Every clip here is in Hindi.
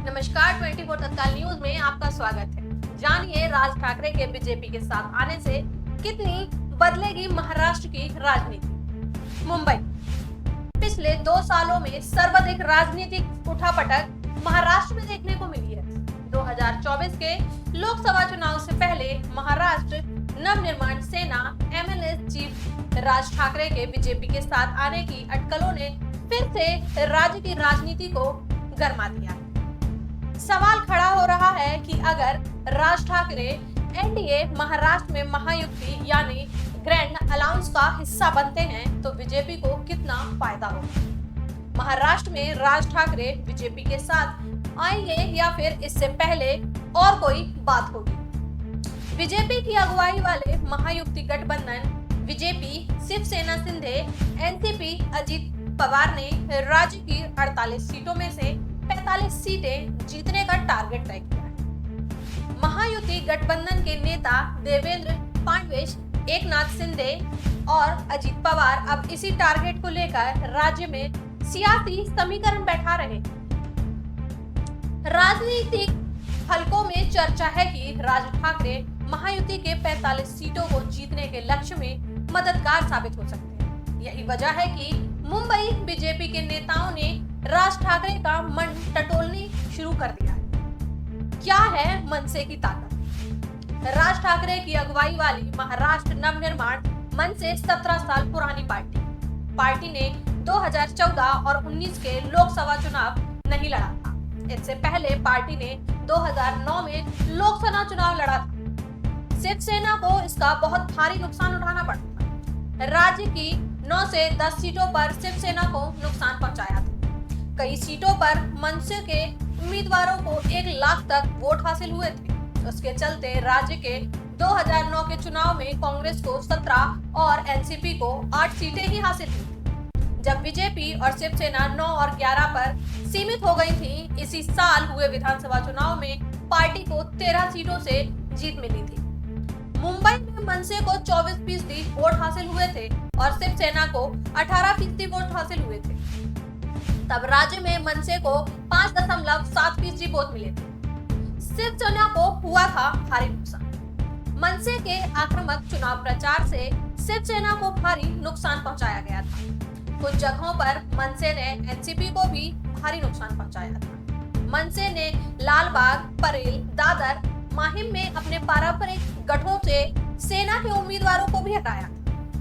नमस्कार 24 तत्काल न्यूज में आपका स्वागत है। जानिए राज ठाकरे के बीजेपी के साथ आने से कितनी बदलेगी महाराष्ट्र की राजनीति। मुंबई पिछले 2 सालों में सर्वाधिक राजनीतिक उठापटक महाराष्ट्र में देखने को मिली है। 2024 के लोकसभा चुनाव से पहले महाराष्ट्र नवनिर्माण सेना एमएनएस चीफ राज ठाकरे के बीजेपी के साथ आने की अटकलों ने फिर से राज्य की राजनीति को गर्मा दिया। सवाल खड़ा हो रहा है कि अगर राज ठाकरे एनडीए महाराष्ट्र में महायुति यानी ग्रैंड अलाउंस का हिस्सा बनते हैं तो बीजेपी को कितना फायदा होगा। महाराष्ट्र में राज ठाकरे बीजेपी के साथ आएंगे या फिर इससे पहले और कोई बात होगी। बीजेपी की अगुवाई वाले महायुति गठबंधन बीजेपी, शिवसेना शिंदे, एनसीपी अजित पवार ने राज्य की 48 सीटों में से 45 सीटें जीतने का टारगेट तय किया है। महायुति गठबंधन के नेता देवेंद्र फडणवीस, एकनाथ शिंदे और अजित पवार अब इसी टारगेट को लेकर राज्य में सियासी समीकरण बैठा रहे। राजनीतिक हलकों में चर्चा है कि राज ठाकरे महायुति के 45 सीटों को जीतने के लक्ष्य में मददगार साबित हो सकते हैं। यही वजह है कि मुंबई बीजेपी के नेताओं ने राज ठाकरे का मन टटोलने शुरू कर दिया है। क्या है मनसे की ताकत? राज ठाकरे की अगुवाई वाली महाराष्ट्र नवनिर्माण मनसे 17 साल पुरानी पार्टी ने 2014 और 19 के लोकसभा चुनाव नहीं लड़ा था। इससे पहले पार्टी ने 2009 में लोकसभा चुनाव लड़ा था। शिवसेना को इसका बहुत भारी नुकसान उठाना पड़ा था। राज्य की 9 से 10 सीटों पर शिवसेना को नुकसान पहुंचाया था। कई सीटों पर मनसे के उम्मीदवारों को 1 लाख तक वोट हासिल हुए थे। उसके चलते राज्य के 2009 के चुनाव में कांग्रेस को 17 और एनसीपी को 8 सीटें ही हासिल हुई। जब बीजेपी और शिवसेना 9 और 11 पर सीमित हो गई थी, इसी साल हुए विधानसभा चुनाव में पार्टी को 13 सीटों से जीत मिली थी। मुंबई में मनसे को 24% वोट हासिल हुए थे और शिवसेना को 18% वोट हासिल हुए थे। तब राज्य में मनसे को 5.7% वोट मिले थे। शिवसेना को हुआ था भारी नुकसान। मनसे के आक्रामक चुनाव प्रचार से शिवसेना को भारी नुकसान पहुंचाया गया था। कुछ जगहों पर मनसे ने एनसीपी को भी भारी नुकसान पहुंचाया था। मनसे ने लालबाग, परेल, दादर, माहिम में अपने पारंपरिक गठों से सेना के उम्मीदवारों को भी हटाया।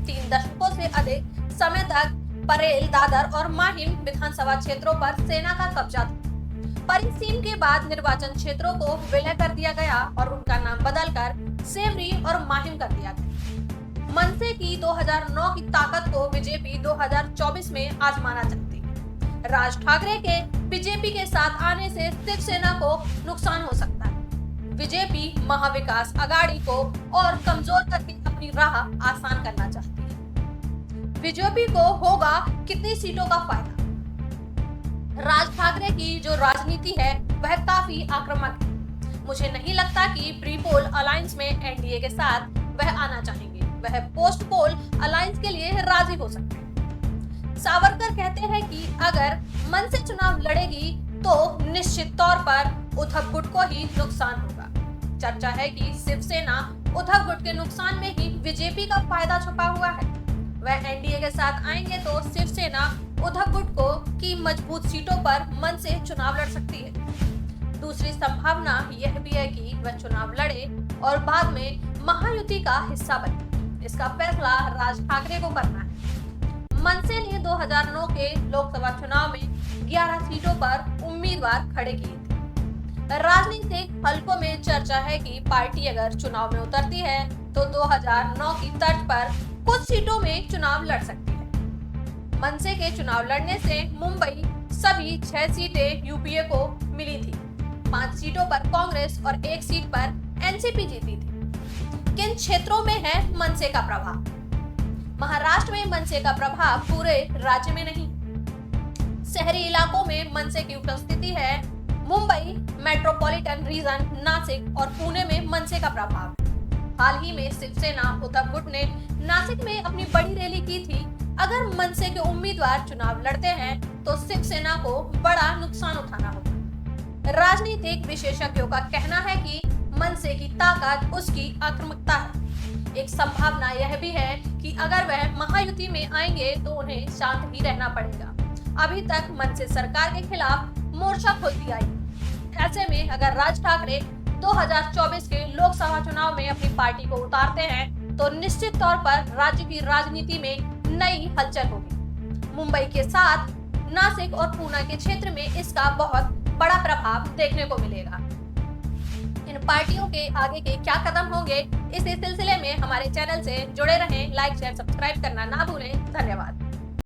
3 दशकों से अधिक समय तक परेल, दादर और माहिम विधानसभा क्षेत्रों पर सेना का कब्जा था। पर इस सीन के बाद निर्वाचन क्षेत्रों को विलय कर दिया गया और उनका नाम बदलकर सेमरी और माहिम कर दिया गया। मनसे की 2009 की ताकत को बीजेपी 2024 में आजमाना चाहती है। राज ठाकरे के बीजेपी के साथ आने से शिवसेना को नुकसान हो सकता है। बीजेपी महाविकास अघाड़ी को और कमजोर करके अपनी राह आसान करना चाहती है। बीजेपी को होगा कितनी सीटों का फायदा? राज ठाकरे की जो राजनीति है वह काफी आक्रामक है। मुझे नहीं लगता कि प्री पोल अलायंस में एनडीए के साथ वह आना चाहेंगे। वह पोस्ट पोल अलायंस के लिए राजी हो सकते हैं। सावरकर कहते हैं कि अगर मनसे चुनाव लड़ेगी तो निश्चित तौर पर उद्धव गुट को ही नुकसान होगा। चर्चा है कि शिवसेना उद्धव गुट के नुकसान में ही बीजेपी का फायदा छुपा हुआ है। वह एनडीए के साथ आएंगे तो शिवसेना उद्धव गुट को की मजबूत सीटों पर मन से चुनाव लड़ सकती है। दूसरी संभावना यह भी है कि वह चुनाव लड़े और बाद में महायुति का हिस्सा बने। इसका फैसला राज ठाकरे को करना है। मनसे ने 2009 के लोकसभा चुनाव में 11 सीटों पर उम्मीदवार खड़े किए थे। राजनीतिक हलकों में चर्चा है कि पार्टी अगर चुनाव में उतरती है तो 2009 की तर्ज पर कुछ सीटों में चुनाव लड़ सकती है। मनसे के चुनाव लड़ने से मुंबई सभी 6 सीटें यूपीए को मिली थी। 5 सीटों पर कांग्रेस और 1 सीट पर एनसीपी जीती थी। किन क्षेत्रों में है मनसे का प्रभाव? महाराष्ट्र में मनसे का प्रभाव पूरे राज्य में नहीं। शहरी इलाकों में मनसे की उपस्थिति है। मुंबई मेट्रोपॉलिटन रीजन, नासिक और पुणे में मनसे का प्रभाव है। हाल ही में शिवसेना उद्धव गुट ने नासिक में अपनी बड़ी रैली की थी। अगर मनसे के उम्मीदवार चुनाव लड़ते हैं तो शिवसेना को बड़ा नुकसान उठाना होगा। राजनीतिक विशेषज्ञों का कहना है कि मनसे की ताकत उसकी आक्रामकता है। एक संभावना यह भी है कि अगर वह महायुति में आएंगे तो उन्हें शांत ही रहना पड़ेगा। अभी तक मनसे सरकार के खिलाफ मोर्चा खोलती आई। ऐसे में अगर राज ठाकरे 2024 के लोकसभा चुनाव में अपनी पार्टी को उतारते हैं तो निश्चित तौर पर राज्य की राजनीति में नई हलचल होगी। मुंबई के साथ नासिक और पूना के क्षेत्र में इसका बहुत बड़ा प्रभाव देखने को मिलेगा। इन पार्टियों के आगे के क्या कदम होंगे, इस सिलसिले में हमारे चैनल से जुड़े रहें। लाइक शेयर सब्सक्राइब करना ना भूलें। धन्यवाद।